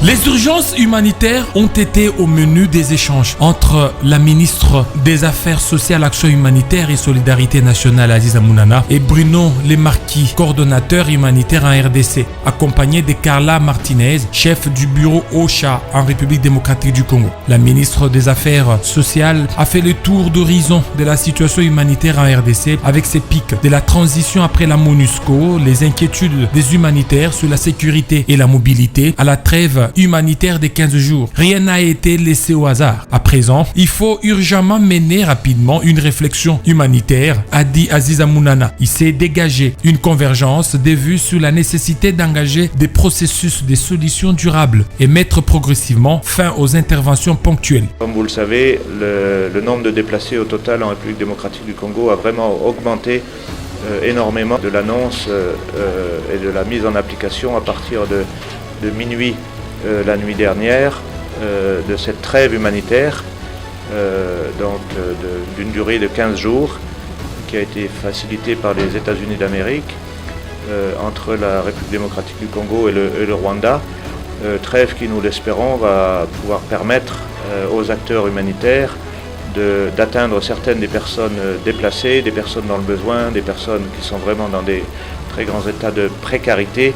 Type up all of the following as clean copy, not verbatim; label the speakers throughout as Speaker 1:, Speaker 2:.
Speaker 1: Les urgences humanitaires ont été au menu des échanges entre la ministre des Affaires sociales, Action humanitaire et Solidarité nationale Aziza Mounana et Bruno Lemarquis, coordonnateur humanitaire en RDC, accompagné de Carla Martinez, chef du bureau OCHA en République démocratique du Congo. La ministre des Affaires sociales a fait le tour d'horizon de la situation humanitaire en RDC avec ses pics de la transition après la MONUSCO, les inquiétudes des humanitaires sur la sécurité et la mobilité, à la trêve humanitaire des 15 jours. Rien n'a été laissé au hasard. À présent, il faut urgemment mener rapidement une réflexion humanitaire, a dit Aziza Mounana. Il s'est dégagé une convergence des vues sur la nécessité d'engager des processus de solutions durables et mettre progressivement fin aux interventions ponctuelles.
Speaker 2: Comme vous le savez, le nombre de déplacés au total en République démocratique du Congo a vraiment augmenté énormément de l'annonce et de la mise en application à partir de minuit la nuit dernière de cette trêve humanitaire d'une durée de 15 jours qui a été facilitée par les États-Unis d'Amérique entre la République démocratique du Congo et le Rwanda. Trêve qui, nous l'espérons, va pouvoir permettre aux acteurs humanitaires d'atteindre certaines des personnes déplacées, des personnes dans le besoin, des personnes qui sont vraiment dans des très grands états de précarité,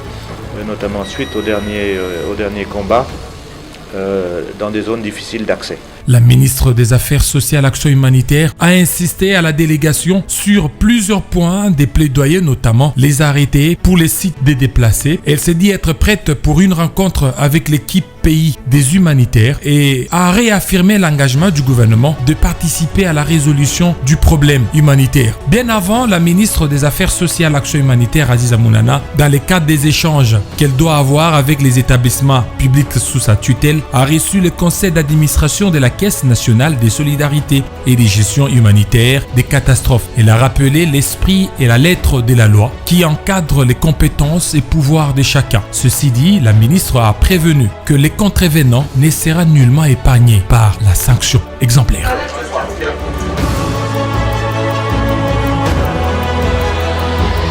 Speaker 2: notamment suite au dernier combat, dans des zones difficiles d'accès.
Speaker 1: La ministre des Affaires sociales, Action humanitaire a insisté à la délégation sur plusieurs points des plaidoyers, notamment les arrêtés pour les sites des déplacés. Elle s'est dit être prête pour une rencontre avec l'équipe pays des humanitaires et a réaffirmé l'engagement du gouvernement de participer à la résolution du problème humanitaire. Bien avant, la ministre des Affaires sociales, Action humanitaire, Aziza Mounana, dans le cadre des échanges qu'elle doit avoir avec les établissements publics sous sa tutelle, a reçu le conseil d'administration de la Caisse nationale des solidarités et des gestions humanitaires des catastrophes. Elle a rappelé l'esprit et la lettre de la loi qui encadre les compétences et pouvoirs de chacun. Ceci dit, la ministre a prévenu que les contrevenants ne seront nullement épargnés par la sanction exemplaire.